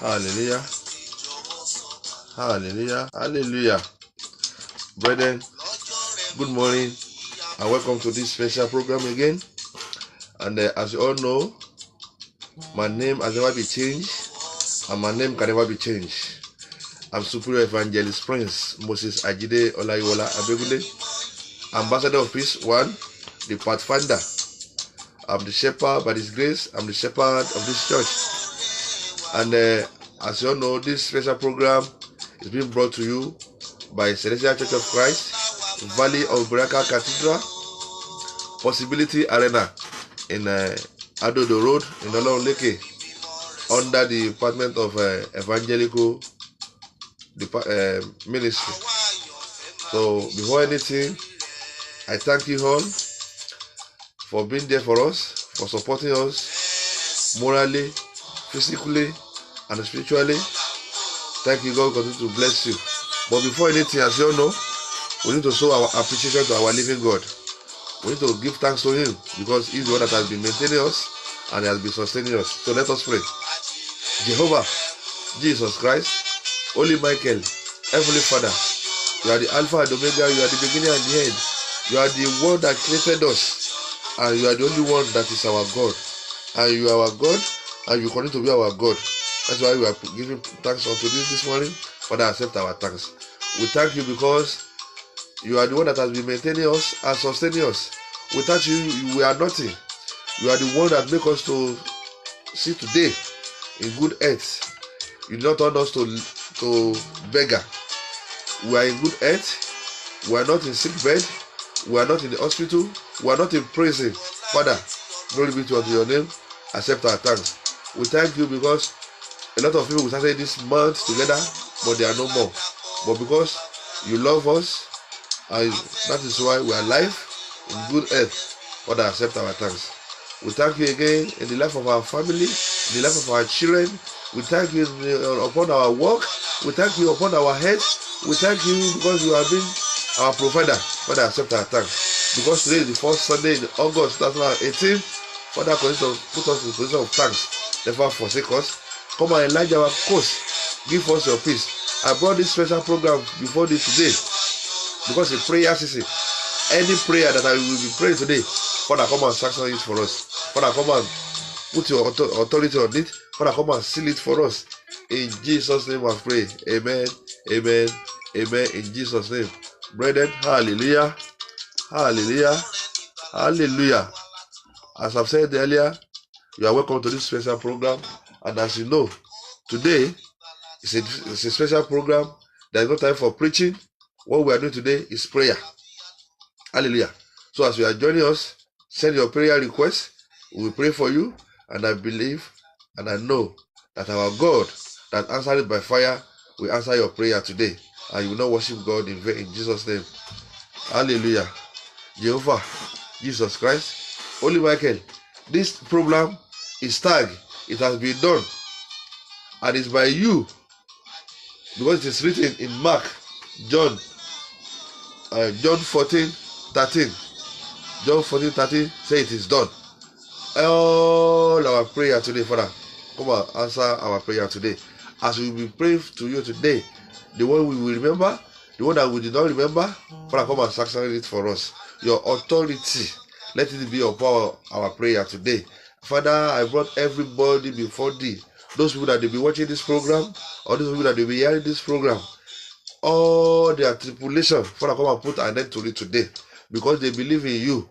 Hallelujah. Hallelujah. Hallelujah. Brethren, good morning and welcome to this special program again. And as you all know, my name has never been changed and my name can never be changed. I'm Superior Evangelist Prince Moses Ajide Olayiwola Abegunde, Ambassador of Peace 1, the Pathfinder. I'm the shepherd by His grace. I'm the shepherd of this church. And as you all know, this special program is being brought to you by Celestial Church of Christ, Valley of Baraka Cathedral, Possibility Arena in Adodo Road in Olorunleke, under the Department of Evangelical Ministry. So before anything, I thank you all for being there for us, for supporting us morally, physically, and spiritually. Thank you. God continue to bless you. But before anything, as you all know, we need to show our appreciation to our living God. We need to give thanks to Him because He's the one that has been maintaining us and has been sustaining us. So let us pray. Jehovah, Jesus Christ, Holy Michael, Heavenly Father, you are the Alpha and Omega, you are the beginning and the end. You are the one that created us, and you are the only one that is our God. And you are our God, and you continue to be our God. That's why we are giving thanks unto this morning. Father, accept our thanks. We thank you because you are the one that has been maintaining us and sustaining us. Without you, we are nothing. You are the one that make us to see today in good health. You do not turn us to beggar. We are in good health. We are not in sick bed. We are not in the hospital. We are not in prison. Father, glory be to your name. Accept our thanks. We thank you because a lot of people started this month together, but they are no more. But because you love us, and that is why we are alive in good health. Father, accept our thanks. We thank you again in the life of our family, in the life of our children. We thank you upon our work. We thank you upon our head. We thank you because you have been our provider. Father, accept our thanks. Because today is the first Sunday in August 2018. Father, continue to put us in the position of thanks. Never forsake us. Come and enlarge our course. Give us your peace. I brought this special program before this today because the prayer season. Any prayer that I will be praying today, Father, come and sanction it for us. Father, come and put your authority on it. Father, come and seal it for us. In Jesus' name I pray. Amen. Amen. Amen. In Jesus' name. Brethren, hallelujah. Hallelujah. Hallelujah. As I've said earlier, you are welcome to this special program. And as you know, today is a special program. There is no time for preaching. What we are doing today is prayer. Hallelujah. So as you are joining us, send your prayer requests. We will pray for you. And I believe and I know that our God that answered it by fire will answer your prayer today. And you will not worship God in vain in Jesus' name. Hallelujah. Jehovah, Jesus Christ, Holy Michael, this program is tagged. It has been done. And it's by you. Because it is written in Mark, John 14:13. John 14:13 say it is done. All our prayer today, Father, come and answer our prayer today. As we will be praying to you today, the one we will remember, the one that we did not remember, Father, come and sanction it for us. Your authority, let it be upon our prayer today. Father, I brought everybody before thee. Those people that will be watching this program, or those people that will be hearing this program, all their tribulation, Father, come and put an end to it today. Because they believe in you.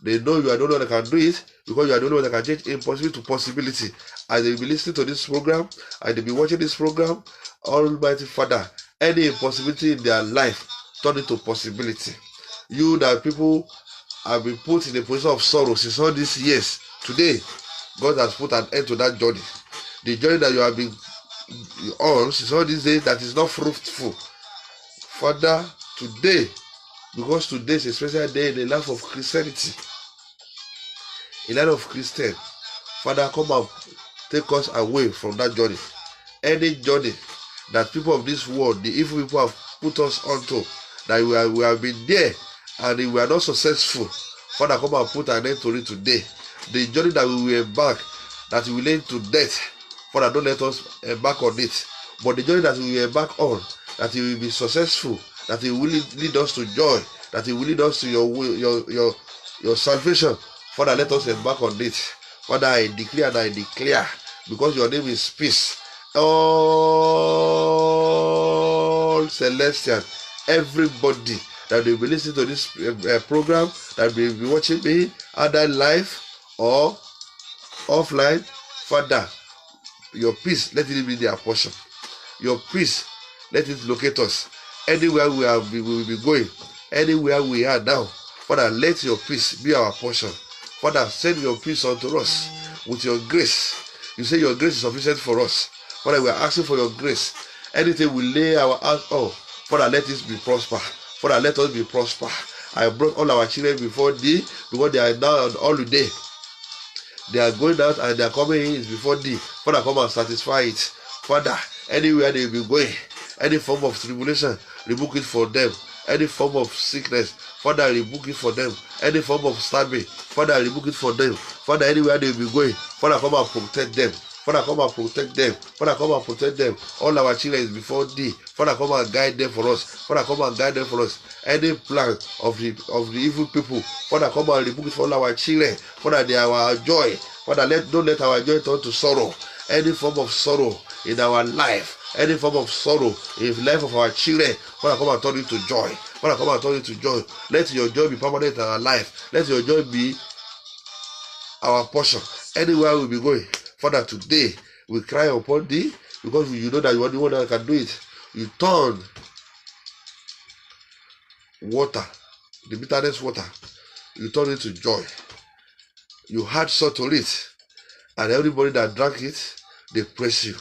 They know you are the only one that can do it. Because you are the only one that can change impossibility to possibility. As they will be listening to this program, as they will be watching this program, Almighty Father, any impossibility in their life, turn into possibility. You that people have been put in a position of sorrow since all these years, today, God has put an end to that journey. The journey that you have been on since all these days that is not fruitful. Father, today, because today is a special day in the life of Christianity, in the life of Christian, Father, come and take us away from that journey. Any journey that people of this world, the evil people have put us onto, that we have been there and we are not successful, Father, come and put an end to it today. The journey that we will embark, that will lead to death, Father, don't let us embark on it. But the journey that we will embark on, that it will be successful, that it will lead us to joy, that it will lead us to your salvation. Father, let us embark on it. Father, I declare and I declare, because your name is peace. All celestial, everybody that will be listening to this program, that will be watching me either live or offline, Father, your peace, let it be their portion. Your peace, let it locate us. Anywhere we will be going, anywhere we are now, Father, let your peace be our portion. Father, send your peace unto us with your grace. You say your grace is sufficient for us. Father, we are asking for your grace. Anything we lay our hands on, Father, let it be prosper. Father, let us be prosper. I brought all our children before thee, because they are now on holiday. They are going out and they are coming in before thee. Father, come and satisfy it. Father, anywhere they will be going, any form of tribulation, rebuke it for them. Any form of sickness, Father, rebuke it for them. Any form of stabbing, Father, rebuke it for them. Father, anywhere they will be going, Father, come and protect them. Father, come and protect them. Father, come and protect them. All our children is before thee. Father, come and guide them for us. Father, come and guide them for us. Any plan of the evil people, Father, come and rebuke it for all our children. Father, they are our joy. Father, don't let our joy turn to sorrow. Any form of sorrow in our life, any form of sorrow in the life of our children, Father, come and turn it to joy. Father, come and turn it to joy. Let your joy be permanent in our life. Let your joy be our portion. Anywhere we be going, Father, today we cry upon thee, because you know that you are the one that can do it. You turn water, the bitterness water, you turn it to joy. You had salt to it, and everybody that drank it, they praise you.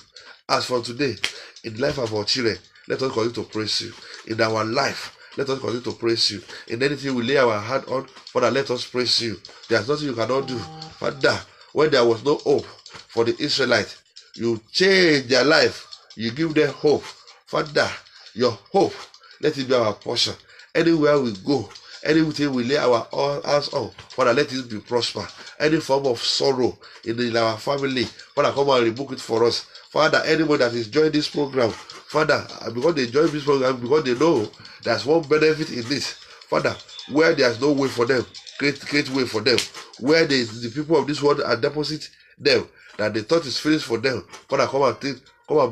As for today, in the life of our children, let us continue to praise you. In our life, let us continue to praise you. In anything we lay our hand on, Father, let us praise you. There's nothing you cannot do. Father, when there was no hope for the Israelites, you change their life. You give them hope. Father, your hope, let it be our portion. Anywhere we go, anything we lay our hands on, Father, let it be prosper. Any form of sorrow in our family, Father, come and rebuke it for us. Father, anyone that is joining this program, Father, because they join this program, because they know there's one benefit in this. Father, where there's no way for them, create way for them. Where the people of this world are deposit them, that they thought is finished for them, Father, come and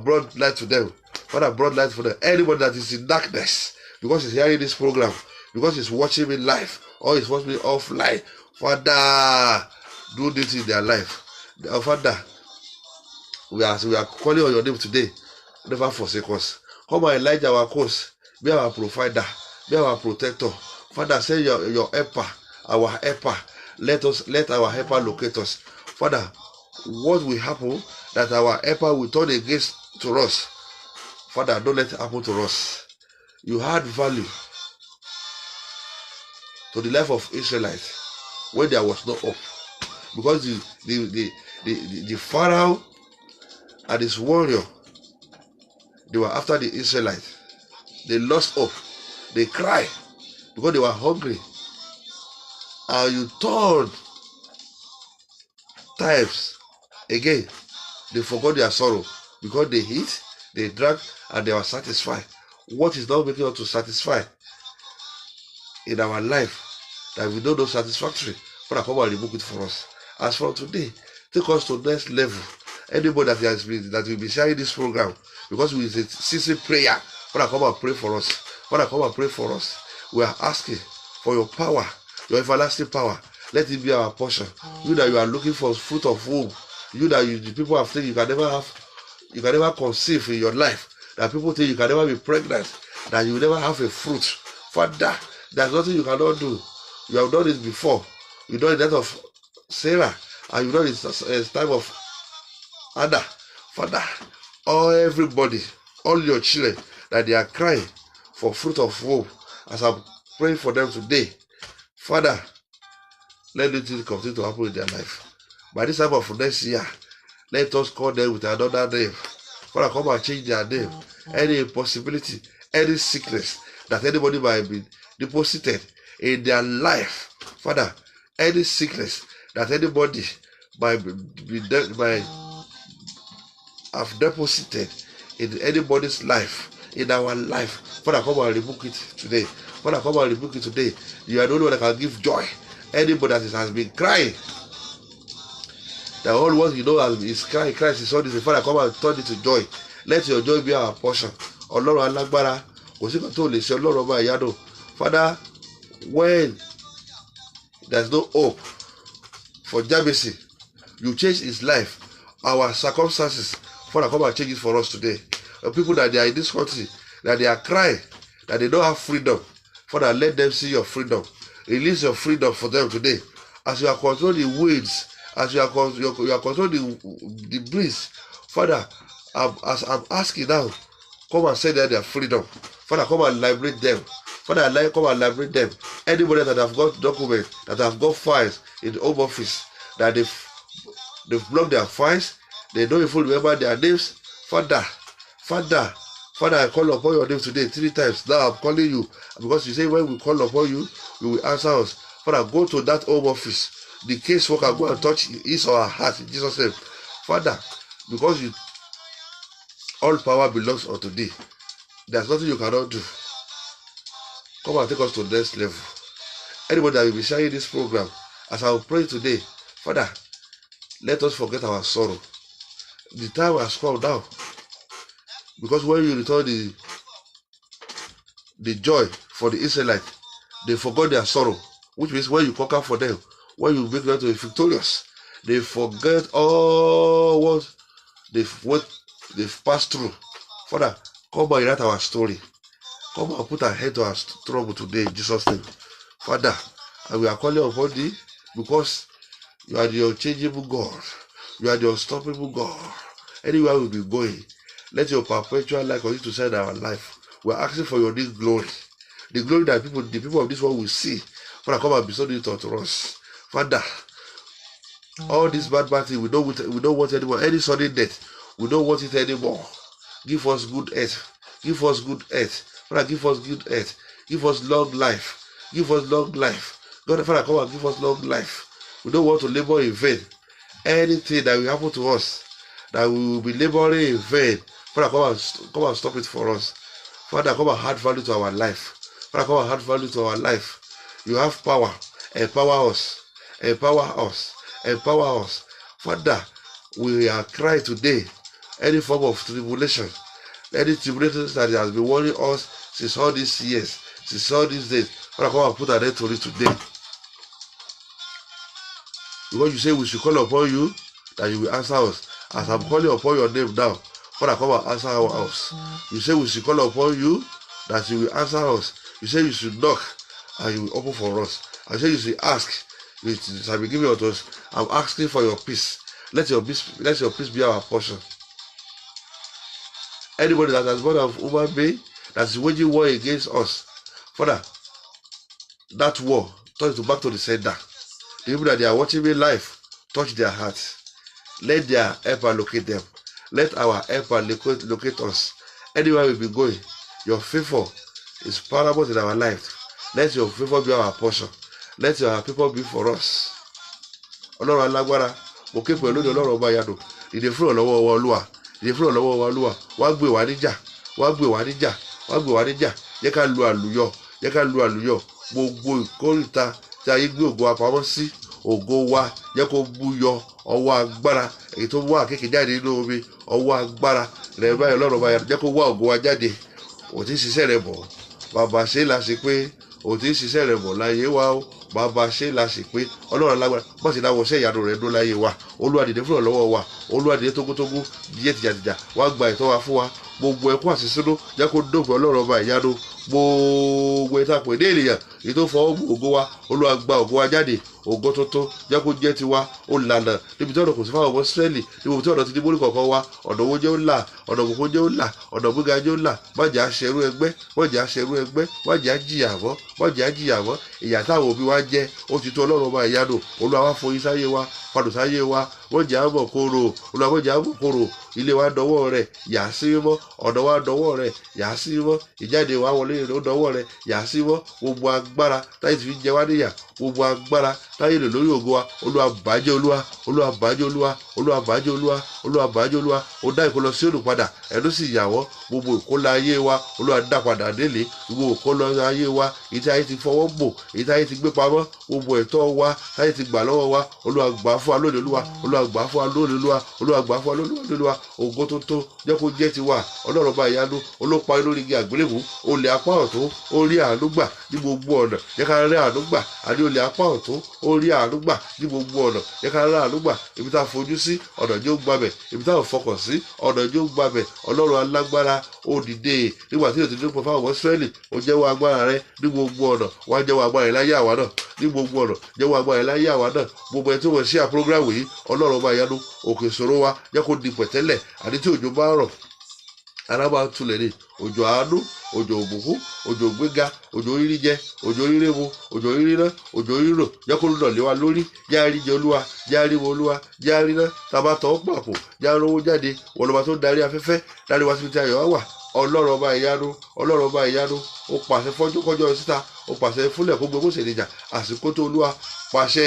brought light to them. Father, brought light for them. Anyone that is in darkness, because he's hearing this program, because he's watching me live, or he's watching me offline, Father, do this in their life. Father, we are calling on your name today. Never forsake us. Come and enlarge our cause. Be our provider. Be our protector. Father, send your helper, our helper. Let our helper locate us. Father, what will happen that our helper will turn against to us? Father, don't let it happen to us. You had value to the life of Israelites when there was no hope, because the Pharaoh and his warrior, they were after the Israelites. They lost hope. They cried because they were hungry. And you turned times again. They forgot their sorrow because they eat, they drank, and they were satisfied. What is not making us to satisfy in our life that we don't know satisfactory? Father, come and remove it for us. As from today, take us to the next level. Anybody that will be sharing this program, because we sincere prayer, Father, come and pray for us. Father, come and pray for us. We are asking for your power, your everlasting power. Let it be our portion. You that you are looking for fruit of womb. You that the people have said you can never conceive in your life. That people think you can never be pregnant. That you will never have a fruit. Father, there's nothing you cannot do. You have done it before. You done it that of Sarah, and you done it in time of Anna. Father, everybody, all your children, that they are crying for fruit of womb, as I'm praying for them today, Father, let it continue to happen in their life. By this time of next year, let us call them with another name. Father, come and change their name. Any impossibility, any sickness that anybody might be deposited in their life, Father, any sickness that anybody might have deposited in anybody's life, in our life, Father, come and rebuke it today. Father, come and rebuke it today. You are the only one that can give joy. Anybody that has been crying, the whole world is crying, Christ is all this. Father, come and turn it to joy. Let your joy be our portion. Ọlọ́run alágbára, kò sí kan tó lè ṣe Ọlọ́run ọba ìyanu. Father, when there's no hope for Jabez, you change his life, our circumstances. Father, come and change it for us today. The people that they are in this country, that they are crying, that they don't have freedom. Father, let them see your freedom. Release your freedom for them today. As you are controlling the winds, as you are controlling the breeze, Father, as I'm asking now, come and send them their freedom. Father, come and liberate them. Father, come and liberate them. Anybody that have got documents, that have got files in the Home Office, that they've blocked their files, they don't even remember their names. Father, I call upon your name today 3 times. Now I'm calling you because you say when we call upon you, you will answer us. Father, go to that Home Office. The caseworker, go and touch his or her heart in Jesus' name. Father, because all power belongs unto thee. There's nothing you cannot do. Come and take us to the next level. Anybody that will be sharing this program, as I will pray today, Father, let us forget our sorrow. The time has come now. Because when you return the joy for the Israelites, they forgot their sorrow. Which means when you conquer for them, when you make them to be victorious, they forget all what they've passed through. Father, come and write our story. Come and put our head to our trouble today in Jesus' name. Father, and we are calling upon thee because you are the unchangeable God. You are the unstoppable God. Anywhere we'll be going, let your perpetual light continue to shine our life. We are asking for your new glory. The glory that the people of this world will see. Father, come and bestow it unto us. Father, all this bad thing, we don't want anymore. Any sudden death, we don't want it anymore. Give us good earth. Give us good earth. Father, give us good earth. Give us long life. Give us long life. God, Father, come and give us long life. We don't want to labor in vain. Anything that will happen to us, that we will be laboring in vain, Father, come and stop it for us. Father, come and add value to our life. Father, come and add value to our life. You have power. Empower us. Empower us. Empower us. Father, we are crying today. Any form of tribulation, any tribulation that has been worrying us since all these years, since all these days, Father, come and put an end to it today. Because you say we should call upon you, that you will answer us. As I'm calling upon your name now, Father, come and answer us. You say we should call upon you, that you will answer us. You say you should knock, and you will open for us. I say you should ask, it shall be given unto us. I'm asking for your peace. Let your peace be our portion. Anybody that has born of human being that is waging war against us, Father, that war, turn it back to the sender. The people that they are watching me live, touch their hearts. Let their helper locate them. Let our helper locate us. Anywhere we be going, your favor is paramount in our life. Let your favor be our portion. Let your people be for us. Ọlọ́run alágbára, mo ké pẹ̀lú Ọlọ́run ọba ìyanu. Ìdè fún ọlọ́wọ́ wa Olúwa. Ìdè fún ọlọ́wọ́ wa Olúwa. Wá gbé wa níjà. Wá gbé wa níjà. Wá gbé wa níjà. Jẹ́ ká lu àlùyọ. Jẹ́ ká lu àlùyọ. Gbogbo ìkórìtà tí ayé gbé ògo apamọ́ sí. Ògo wa jẹ́ kó búyọ. Ọwọ́ agbára èyí tó wá kéèké jáde nínú omi. Ọwọ́ agbára rẹ̀ báyìí Ọlọ́run ọba ìyanu. Jẹ́ kó wá ògo wa jáde. Ó ti ṣiṣẹ́ rẹ̀ bọ̀. Bàbá ṣe la ṣe pé ó ti ṣiṣẹ́ rẹ̀ bọ̀ láyé wa o. Bàbá ṣe la ṣe pé Ọlọ́run alágbára bọ́sì láwọ̀ ṣẹ́ ìyanu rẹ̀ dó láyé wa. Olúwa dìde fún ọlọ́wọ́ wa. Olúwa dìde tógúntógún díẹ̀ tìjàtìjà wá gba ìtọ́ wa fún wa. Gbogbo ẹkún àṣìṣínú jẹ́ kó dópin Ọlọ́run ọba ìyanu. Gbogbo ìtàpè ní ènìyàn èyí tó fọwọ́ ògo wa. Olúwa gba ògo wa jáde. Ògo tuntun jẹ́ kó jẹ́ tiwa. Ó lànà níbi tí ọ̀nà kò sí fáwọn ọmọ Ísírẹ́lì. Níbi tí ọ̀nà ti di mórí kọ̀ọ̀kan wa. Ọ̀nà owó jẹ́ ó là. Ọ̀nà òkùnkùn jẹ́ ó là. Ọ̀nà gbígbà jẹ́ ó là. Má jẹ́ aṣẹ́rú ẹgbẹ́. Má jẹ́ aṣẹ́rú ẹgbẹ́. Má jẹ́ ajíyà mọ́. Má jẹ́ ajíyà mọ́. Ìyà táwọn òbí wa jẹ́ ó ti tó Ọlọ́run ọba ìyanu. Olúwa wá foyín sáyé wa. Padò sáyé wa. Wọ́n jẹ́ àmọ̀ kóró. Olúwa wọ́n jẹ́ àmọ̀ kóró. Ilé wa dọwọ́ rẹ̀ yà sí mímọ́. Ọ̀nà wa dọwọ́ rẹ̀ yà sí mímọ́. Ìjáde wa wọlé ó dọwọ́ rẹ̀ yà sí mímọ́. Gbogbo agbára táyì ti fi jẹ wá níyà gbogbo agbára táyé lò lórí ògo wa Olúwa bàjẹ́ Olúwa Olúwa bàjẹ́ Olúwa Olúwa bàjẹ́ Olúwa Olúwa bàjẹ́ Olúwa ó dá ìkólọ sí òdò padà ẹ̀dó sì yàwọ́ gbogbo ìkólọ ayé wa Olúwa dá padà délé gbogbo ìkólọ ayé wa èyí tí ayé ti fọwọ́ bò èyí tí ayé ti gbé pamọ́ gbogbo ẹ̀tọ́ wa táyé ti gbà lọ́wọ́ wa Olúwa gbà fún wa lónìí Olúwa Olúwa gbà fún wa lónìí Olúwa Olúwa gbà fún wa lónìí Olúwa ògo tó tó jẹ́ kó jẹ́ tiwa Ọlọ́run bá ìyanu olópa lórí igi àgbélébùú olè apá ọ̀tún ó rí àánú gbà ní gbogbo ọ̀nà jẹ́ ká rí àánú gbà àní olè apá ọ̀tún ó rí àánú gbà ní gbogbo ọ̀nà jẹ́ ká rí àánú gbà ibi tá a fojú sí ọ̀nà jẹ́ ó gbàbẹ̀ ibi tá a fọkàn sí ọ̀nà jẹ́ ó gbàbẹ̀ Ọlọ́run alágbára ó dìde nígbà tí ètò ìdúró fáwọn ọmọ Ísírẹ́lì ó jẹ́wọ́ agbára rẹ ní gbogbo ọ̀nà wá jẹ́wọ́ agbára rẹ láyé àwa náà ní gbogbo ọ̀nà jẹ́wọ́ agbára rẹ láyé àwa náà gbogbo ẹ̀ tí wọ́n ṣe àprógrámù yìí Ọlọ́run bá ìyanu òkè ìṣòro wa jẹ́ kó di pẹ̀tẹ́lẹ̀ àti tí òjò bá rọ̀ araba tulẹ̀ ní òjò àánú òjò òbùkún òjò gbéga òjò rírí jẹ òjò rírí mu òjò rírí ná òjò rírò jẹ́ kó lùdọ̀ lé wa lórí jẹ́ àríjẹ Olúwa jẹ́ àríwọ̀ Olúwa jẹ́ àríná tàbá tọ́ pàpò jẹ́ àrówó jáde wọlọ́ba tó darí afẹ́fẹ́ darí wa síbi tí ayọ̀ wà Ọlọ́run ọba ìyanu ó pàṣẹ fọ́jọ́kọ́jọ́ síta ó pàṣẹ fúnlẹ̀ kó gbogbo ṣèlèjà àsìkò tó Olúwa pàṣẹ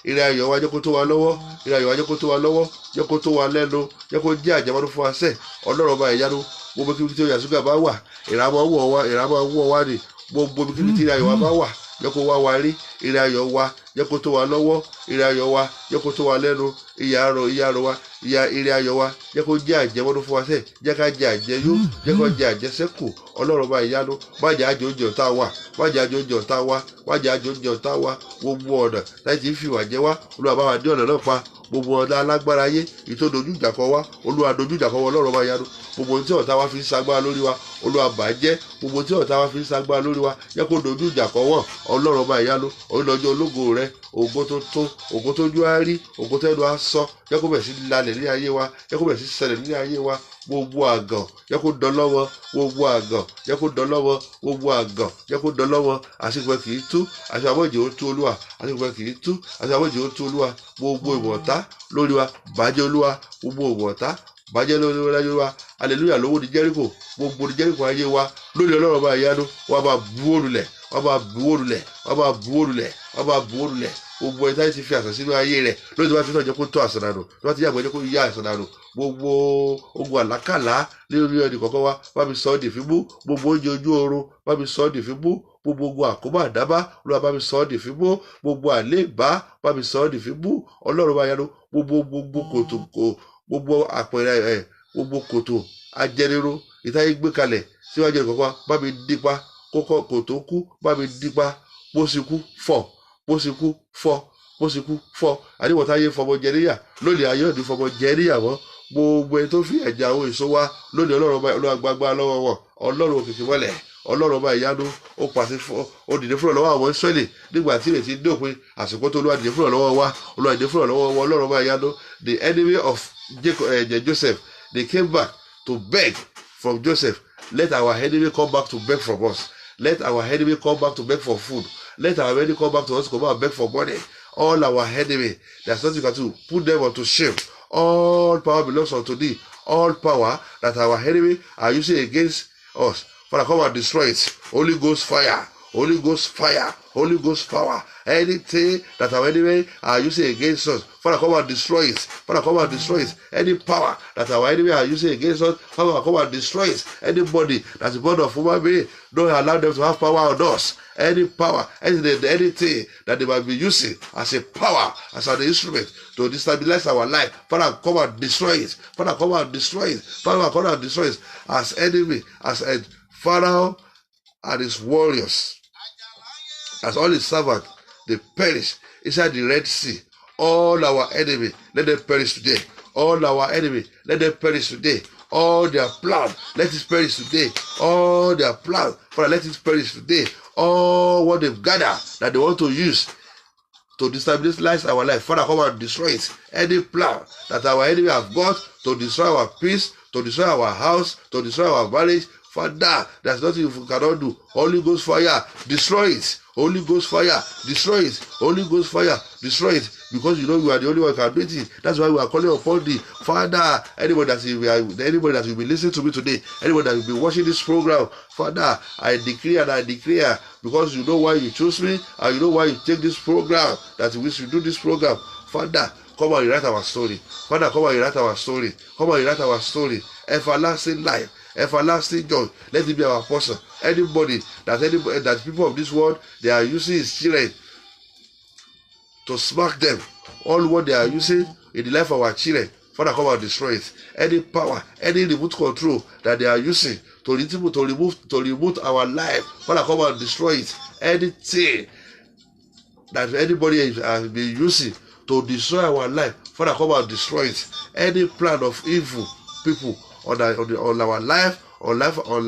ìrìn ayọ̀ wa jẹ́ kó tó wa lọ́wọ́ ìrìn ayọ̀ wa jẹ́ kó tó wa lọ́wọ́ jẹ́ kó tó wa lẹ́nu jẹ́ kó jẹ́ àjẹmọ́nú fún wa sẹ́ Ọlọ́run ọba ìyanu gbogbo kíbi tí ó yàtúgà bá wà ìràmọ́ wọ̀ wá ní gbogbo kíbi tí ìrìn ayọ̀ wa bá wà jẹ́ kó wá wa rí ìrìn ayọ̀ wa jẹ́ kó tó wa lọ́wọ́ ìrìn ayọ̀ wa jẹ́ kó tó wa lẹ́nu ìyà àrò wa ìyà ìrìn ayọ̀ wa jẹ́ kó jẹ́ àjẹmọ́nú fún wa sẹ́ jẹ́ ká jẹ́ àjẹyó jẹ́ kó jẹ́ àjẹsẹ́kù Ọlọ́run ọba ìyanu má jẹ́ àjò oúnjẹ ọ̀tá wa má jẹ́ àjò oúnjẹ ọ̀tá wa má jẹ́ àjò oúnjẹ ọ̀tá wa gbogbo ọ̀nà láti fi ìwà jẹ wá Olúwa bá wa dé ọ̀nà náà pa gbogbo ọ̀nà alágbára ayé ìtò dojú ìjà kọ wá Olúwa dojú ìjà kọ wá Ọlọ́run ọba ìyanu gbogbo tí ọ̀tá wa fi ń sagbára lórí wa Olúwa bàjẹ́ gbogbo tí ọ̀tá wa fi ń sagbára lórí wa jẹ́ kó dojú ìjà kọ wọ́n Ọlọ́run ọba ìyanu olùdọ́jọ́ ológo rẹ ògo tó tó ògo tó jú á rí ògo tẹ́nu á sọ jẹ́ kó bẹ̀ sí lálẹ̀ ní ayé wa jẹ́ kó bẹ̀ sí ṣẹlẹ̀ ní ayé wa gbogbo àgàn jẹ́ kó dán lọ́wọ́ gbogbo àgàn jẹ́ kó dán lọ́wọ́ gbogbo àgàn jẹ́ kó dán lọ́wọ́ àṣìpẹ́ kì í tú àṣì àbọ̀jì ó tú Olúwa àṣìpẹ́ kì í tú àṣì àbọ̀jì ó tú Olúwa gbogbo ìwọ̀ntá lórí wa bàjẹ́ Olúwa gbogbo ìwọ̀ntá bàjẹ́ lórí wa hallelujah lówó di Jẹ́ríkò gbogbo di Jẹ́ríkò ayé wa lórí Ọlọ́run ọba ìyanu wọ́n bá bu òrùlẹ̀ wọ́n bá bu òrùlẹ̀ wọ́n bá bu òrùlẹ̀ wọ́n bá bu òrùlẹ̀ gbogbo ẹ̀ táyì ti fi àṣà sínú ayé rẹ̀ lórí tí wọ́n fi náà jẹ́ kó tó àṣà dànù tí wọ́n ti yàgbẹ́ jẹ́ kó yá àṣà dànù gbogbo ogun àlákàlà lórí ọdún kọ̀ọ̀kan wa bá mi sọ ọ́ di fíbú gbogbo oúnjẹ ojú oorun bá mi sọ ọ́ di fíbú gbogbo ogun àkóbá àdábá Olúwa bá mi sọ ọ́ di fíbú gbogbo àléèbá bá mi sọ ọ́ di fíbú Ọlọ́run bá yanu gbogbo kòtò gbogbo àpẹẹrẹ gbogbo kòtò ajẹnirun ìtayé gbé kalẹ̀ síwájú ẹnì kọ̀ọ̀kan bá mi dípa kókó kòtò kú bá mi dípa pósíkú fọ́ pósíkú fọ́ pósíkú fọ́ àdìwọ̀táyé fọmọ jẹríyà lónìí ayé òdì fọmọ jẹríyà wọn gbogbo ẹni tó fi ẹ̀jẹ̀ àwọn èso wá lónìí Ọlọ́run ọba olùwàgbàgbà lọ́wọ́ wọn Ọlọ́run òkìkí mọ́lẹ̀ Ọlọ́run ọba ìyanu ó pàṣẹ fún ó dìde fúnra lọ́wọ́ àwọn Ísírẹ́lì nígbà tí ìrètí dópin àsìkò tó Olúwa dìde fúnra lọ́wọ́ wa Olúwa dìde fúnra lọ́wọ́ wọn Ọlọ́run ọba ìyanu the enemy of Joseph they came back to beg from Joseph let our enemy come back to beg from us let our enemy come back to beg for food let our enemy come back to us to come and beg for money all our enemy there's nothing you can do put them unto shame all power belongs unto thee all power that our enemy are using against us Father come and destroy it Holy Ghost fire Holy Ghost fire Holy Ghost power anything that our enemy are using against us Father come and destroy it Father come and destroy it any power that our enemy are using against us Father come and destroy it anybody that's born of human being don't allow them to have power on us any power anything that they might be using as a power as an instrument to destabilize our life Father come and destroy it Father come and destroy it Father come and destroy it as enemy as a Pharaoh and his warriors as all his servants they perish inside the Red Sea all our enemy let them perish today all our enemy let them perish today all their plan let it perish today all their plan Father let it perish today all what they've gathered that they want to use to destabilize our life Father come and destroy it any plan that our enemy have got to destroy our peace to destroy our house to destroy our marriage Father, there's nothing you cannot do. Holy Ghost fire, destroy it. Holy Ghost fire, destroy it. Holy Ghost fire, destroy it. Because you know you are the only one who can do it. That's why we are calling upon thee. Father, anybody that will be listening to me today, anybody that will be watching this program, Father, I decree and I declare, because you know why you chose me, and you know why you take this program, that we should do this program. Father, come and rewrite our story. Father, come and rewrite our story. Come and rewrite our story. Everlasting life, everlasting joy. Let it be our portion. Anybody that people of this world, they are using his children to smack them. All what they are using in the life of our children, Father, come and destroy it. Any power, any remote control that they are using to remove our life, Father, come and destroy it. Anything that anybody has been using to destroy our life, Father, come and destroy it. Any plan of evil people on our life, on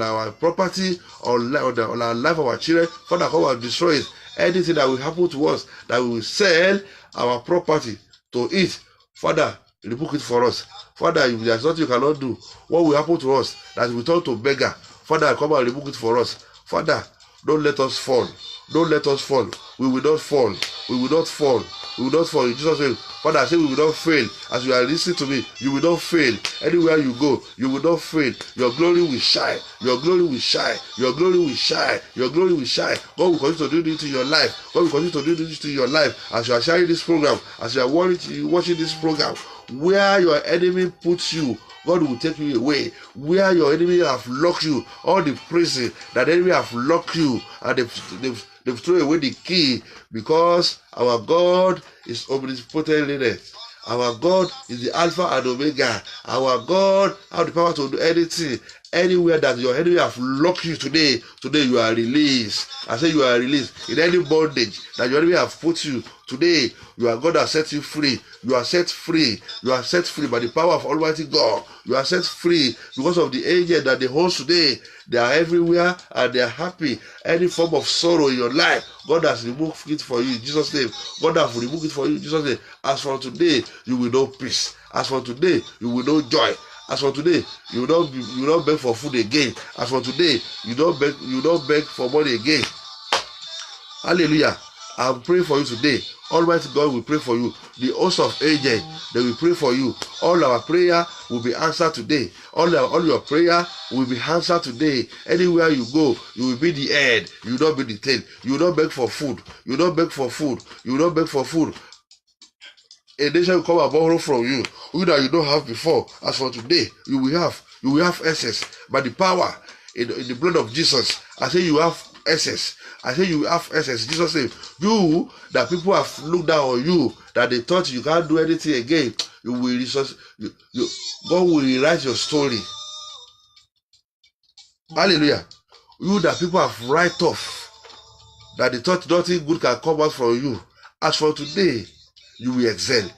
our property, on our life of our children, Father, come and destroy it. Anything that will happen to us, that we will sell our property to it, Father, rebuke it for us. Father, if there is nothing you cannot do, what will happen to us that we turn to beggar? Father, come and rebuke it for us. Father, don't let us fall. Don't let us fall. We will not fall. We will not fall. We will not fall. In Jesus' name. Father, I say we will not fail. As you are listening to me, you will not fail. Anywhere you go, you will not fail. Your glory will shine. Your glory will shine. Your glory will shine. Your glory will shine. God will continue to do this to your life. God will continue to do this to your life. As you are sharing this program, as you are watching this program, where your enemy puts you, God will take you away. Where your enemy have locked you, all the prison that the enemy have locked you, and they've thrown away the key, because our God is omnipotent. Our God is the Alpha and Omega. Our God has the power to do anything. Anywhere that your enemy have locked you today you are released. I say you are released. In any bondage that your enemy have put you, today God has set you free. You are set free. You are set free by the power of Almighty God. You are set free because of the angel that they host today. They are everywhere and they are happy. Any form of sorrow in your life, God has removed it for you in Jesus' name. God has removed it for you in Jesus' name. As for today, you will know peace. As for today, you will know joy. As for today, you will not beg for food again. As for today, you don't beg for money again. Hallelujah. I'm praying for you today. Almighty God will pray for you. The host of angels, they will pray for you. All our prayer will be answered today. All your prayer will be answered today. Anywhere you go, you will be the head. You will not be the tail. You will not beg for food. You will not beg for food. You will not beg for food. A nation will come and borrow from you that you don't have before. As for today, you will have access by the power in the blood of Jesus. I say you have access. I say you have access in Jesus' name. You that people have looked down on you, that they thought you can't do anything again, you will God will rewrite your story. Hallelujah. You that people have write off, that they thought nothing good can come out from you. As for today, you will excel.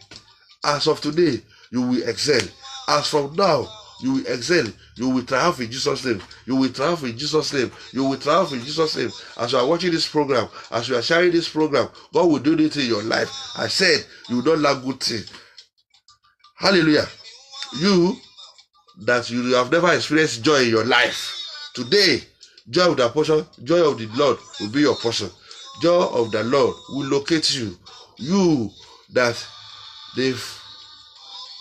As of today, you will excel. As from now, you will excel. You will triumph in Jesus' name. You will triumph in Jesus' name. You will triumph in Jesus' name. As you are watching this program, as you are sharing this program, God will do it in your life. I said, you will not lack good things. Hallelujah. You that you have never experienced joy in your life, today, joy of the portion, joy of the Lord will be your portion. Joy of the Lord will locate you. You that they've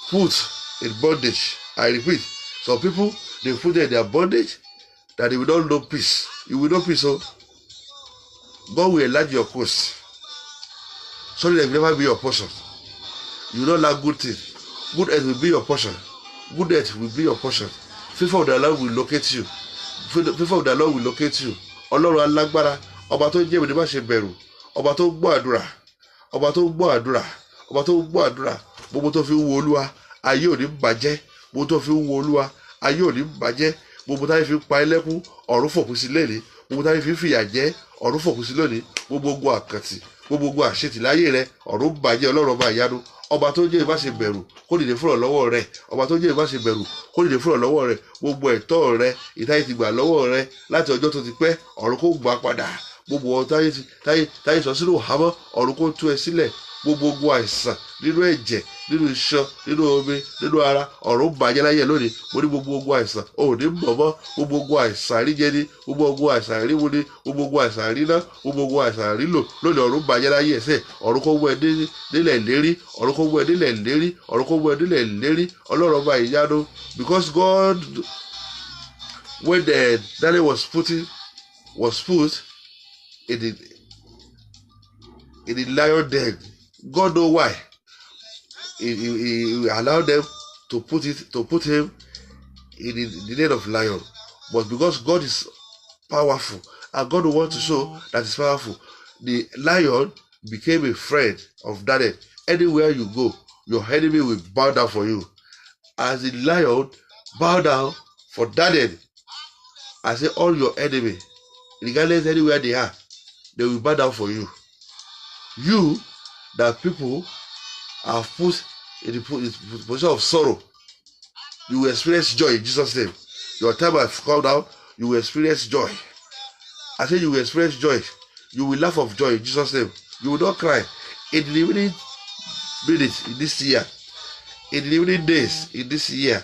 put in bondage. I repeat, some people, they put in their bondage that they will not know peace. You will know peace, so God will enlarge your coast. So that will never be your portion. You will not lack good things. Good earth will be your portion. Good earth will be your portion. Favor of the Lord will locate you. Favor of the Lord will locate you. Ọlọ́run alágbára, ọba tó jẹ́ ìbùdó má ṣe bẹ̀rù, ọba tó gbọ́ àdúrà, ọba tó gbọ́ àdúrà, ọba tó gbọ́ àdúrà, gbogbo tó fi ń wo Olúwa, ayé ò ní bàjẹ́, gbogbo tó fi ń wo Olúwa, ayé ò ní bàjẹ́, gbogbo táyé fi ń pa ẹlẹ́kún, ọ̀run fòpin sí lónìí, gbogbo táyé fi ń fìyà jẹ, ọ̀run fòpin sí lónìí, gbogbo àkàntì, gbogbo àṣetì láyé rẹ, ọ̀run bàjẹ́. Ọlọ́run ọba ìyanu, ọba tó jẹ́ ìbáṣe bẹ̀rù, kó dìde fúnra lọ́wọ́ rẹ, ọba tó jẹ́ ìbáṣe bẹ̀rù, kó dìde fúnra lọ́wọ́ rẹ, gbogbo ẹ̀tọ́ rẹ, ìtayé ti gbà lọ́wọ́ rẹ láti ọjọ́ tó ti pẹ́, ọ̀run kó gbà padà. Gbogbo táyé sọ sínú ìhámọ́, ọ̀run kó tú ẹ sílẹ̀. gbogbo ogun àìsàn nínú ẹ̀jẹ̀ nínú iṣan nínú omi nínú ara ọ̀run bàjẹ́ láyé lónìí. Mo ní gbogbo ogun àìsàn ò ní mọ̀ mọ́, gbogbo ogun àìsàn àríjẹ ni, gbogbo ogun àìsàn àríwu ni, gbogbo ogun àìsàn àríná, gbogbo ogun àìsàn àrílò lónìí ọ̀run bàjẹ́ láyé ẹ̀sẹ̀. Ọ̀run kó wọ ẹ nílẹ̀ lérí, ọ̀run kó wọ ẹ nílẹ̀ lérí, ọ̀run kó wọ ẹ nílẹ̀ lérí. Ọlọ́run ọba ìyanu, because God, when Daniel was put in the lion den, God know why. He allowed them to put him in the den of lion, but because God is powerful and God wants to show that He's powerful, the lion became a friend of Daniel. Anywhere you go, your enemy will bow down for you. As the lion bowed down for Daniel, I say all your enemy, regardless anywhere they are, they will bow down for you. You that people have put in the position of sorrow, you will experience joy in Jesus' name. Your time has come down, you will experience joy. I say you will experience joy. You will laugh of joy in Jesus' name. You will not cry. In the remaining minutes in this year, in the remaining days in this year,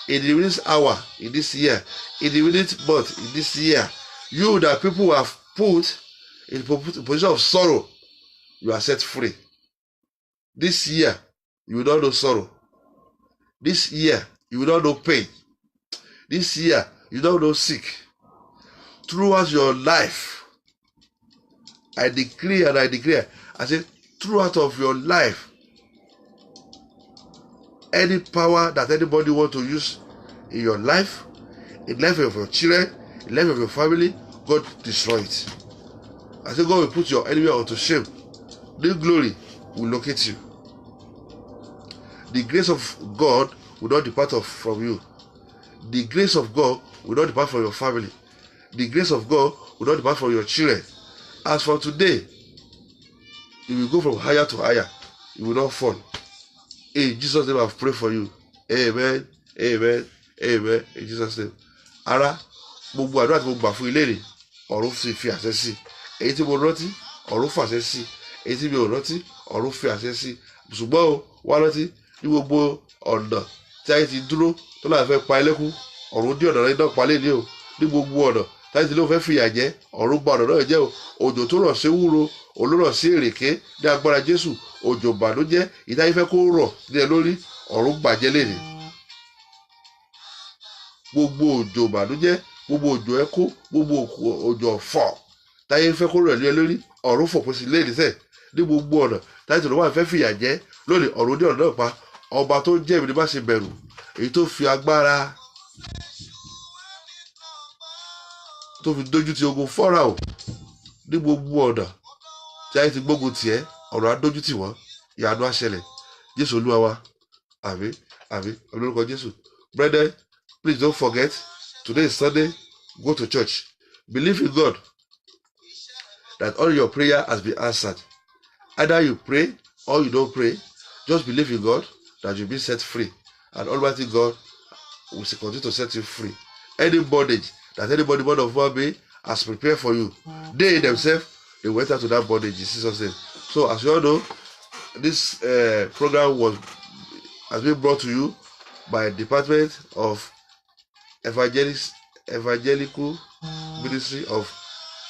in the remaining hour in this year, in the remaining month in this year, you that people have put in position of sorrow, you are set free. This year, you will not know sorrow. This year, you will not know pain. This year, you don't know sick. Throughout your life, I decree and I declare, I say, throughout of your life, any power that anybody want to use in your life, in the life of your children, in the life of your family, God destroy it. I say, God will put your enemy unto shame. The glory will locate you. The grace of God will not depart from you. The grace of God will not depart from your family. The grace of God will not depart from your children. As for today, you will go from higher to higher. You will not fall. In Jesus' name, I've prayed for you. Amen. Amen. Amen. In Jesus' name. Ara, gbogbo àdúrà tí mo gbà fún ilé rẹ̀, ọ̀run fi àṣẹ sí. Èyí tí mo rántí, ọ̀run fàṣẹ sí. Èyí tí mi ò rántí, ọ̀run fi àṣẹ sí. Ṣùgbọ́n o, wá rántí ní gbogbo ọ̀nà tí ayé ti dúró tó láti fẹ́ pa ẹlẹ́kún, ọ̀run dí ọ̀nà rẹ̀ náà pa lé ní o. Ní gbogbo ọ̀nà tí ayé ti ló fẹ́ fìyà jẹ, ọ̀run bà ọ̀nà náà jẹ́ o. Òjò tó rọ̀ sí wúro, olórọ̀ sí èrèké ní agbára Jésù. Òjò ìbànújẹ́ ìdáyé fẹ́ kó rọ̀ nílẹ̀ lórí, ọ̀run bàjẹ́ lé ní. Gbogbo òjò ìbànújẹ́, gbogbo òjò ẹkún, gbogbo òjò ọ̀fọ̀ táyé fẹ́ kó rọ̀ nílẹ̀ lórí, ọ̀run fòpin sí lé ní sẹ́ẹ̀. Ní gbogbo ọ̀nà táyé tó lọ́wọ́ fẹ́ fìyà jẹ lónìí, ọ̀run dí ọ̀nà náà pa. Ọba tó jẹ́ èmi ní má ṣe bẹ̀rù, èyí tó fi agbára tó fi dójú ti ogun Fáráò ní gbogbo ọ̀nà tí ayé ti gbógun tiẹ̀, ọ̀rọ̀ á dójú tì wọ́n, ìyanu á ṣẹlẹ̀. Jésù Olúwa wa. Àmín. Àmín. Olórúkọ Jésù. Brethren, please don't forget, today is Sunday. Go to church. Believe in God that all your prayer has been answered. Either you pray or you don't pray, just believe in God that you'll be set free. And Almighty God will continue to set you free. Any bondage that anybody born of one be has prepared for you, they themselves, they went out to that bondage in Jesus' name. So as you all know, this program has been brought to you by Department of Evangelical Ministry of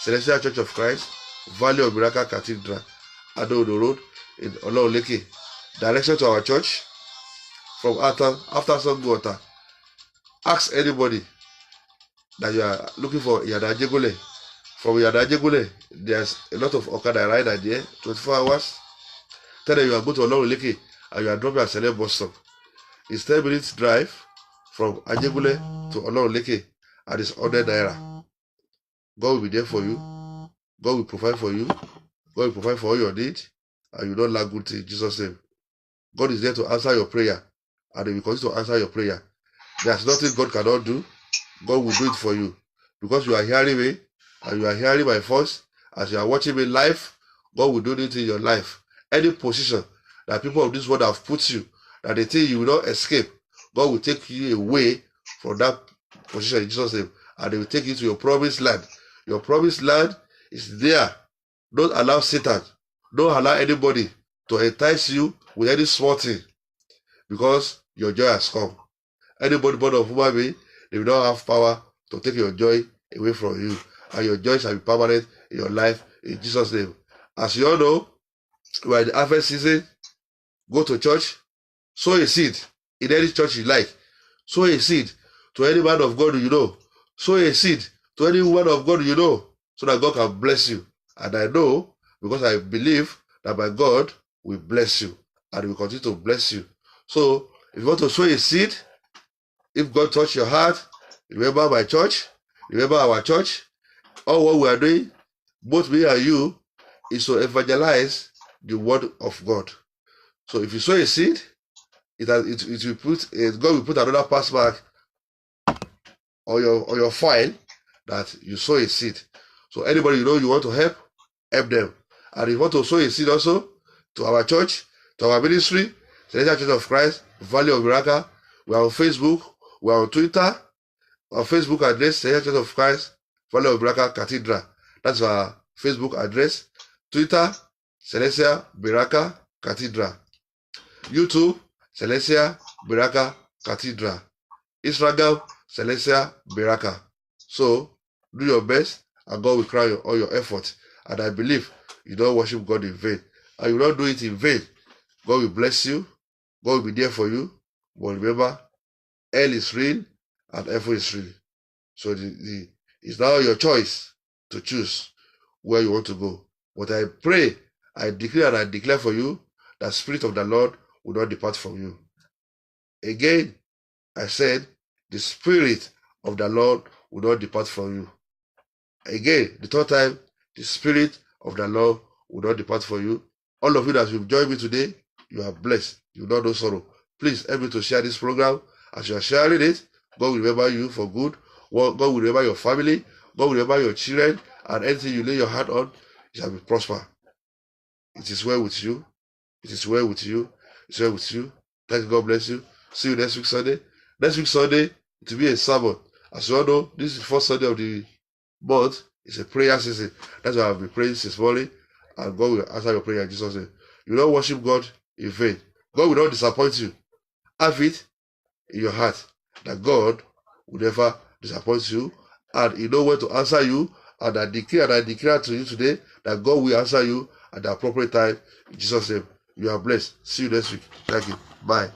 Celestial Church of Christ, Valley of Miracle Cathedral, Ado-Odo Road in Olorunleke. Direction to our church from after Sangwater. Ask anybody that you are looking for Iyana Ajegule. From Iyana Ajegule, there's a lot of Okada rider there, 24 hours. Tell them you are going to Olorunleke and you are dropping at Sele bus stop. It's 10 minutes drive from Ajegule to Olorunleke, and it's 100 naira. God will be there for you. God will provide for you. God will provide for all your needs, and you don't lack good things in Jesus' name. God is there to answer your prayer, and He will continue to answer your prayer. There's nothing God cannot do. God will do it for you. Because you are hearing me, and you are hearing my voice, as you are watching me live, God will do it in your life. Any position that people of this world have put you, that they think you will not escape, God will take you away from that position in Jesus' name, and He will take you to your promised land. Your promised land is there. Don't allow Satan, don't allow anybody to entice you with any small thing, because your joy has come. Anybody born of human being, they will not have power to take your joy away from you, and your joy shall be permanent in your life in Jesus' name. As you all know, we are in the harvest season. Go to church, sow a seed in any church you like. Sow a seed to any man of God you know. Sow a seed to any woman of God you know, so that God can bless you. And I know, because I believe that my God will bless you and will continue to bless you. So if you want to sow a seed, if God touched your heart, remember my church, remember our church. All what we are doing, both me and you, is to evangelize the word of God. So if you sow a seed, God will put another passmark on your file that you sow a seed. So anybody you know you want to help them. And if you want to sow a seed also to our church, to our ministry, Celestial Church of Christ, Valley of Miracle, we are on Facebook, we are on Twitter. Our Facebook address, Celestial Church of Christ, Valley of Miracle Cathedral. That's our Facebook address. Twitter, Celestial Miracle Cathedral. YouTube, Celestial Miracle Cathedral. Instagram, Celestial Miracle. So do your best, and God will crown all your efforts. And I believe you don't worship God in vain, and you don't do it in vain. God will bless you. God will be there for you. But remember, hell is real and heaven is real. So it's now your choice to choose where you want to go. But I pray, I declare and I declare for you that Spirit of the Lord will not depart from you. Again, I said, the Spirit of the Lord will not depart from you. Again, the third time, the Spirit of the Lord will not depart from you. All of you that will join me today, you are blessed. You will not know sorrow. Please help me to share this program. As you are sharing it, God will remember you for good. God will remember your family. God will remember your children. And anything you lay your hand on, it shall be prosper. It is well with you. It is well with you. It's well with you. Thank you. God bless you. See you next week Sunday. Next week Sunday, it will be a sermon. As you all know, this is the first Sunday of the month. It's a prayer season. That's why I've been praying since morning. And God will answer your prayer in Jesus' name. You don't worship God in vain. God will not disappoint you. Have it in your heart that God will never disappoint you, and He knows when to answer you. And I declare to you today that God will answer you at the appropriate time in Jesus' name. You are blessed. See you next week. Thank you. Bye.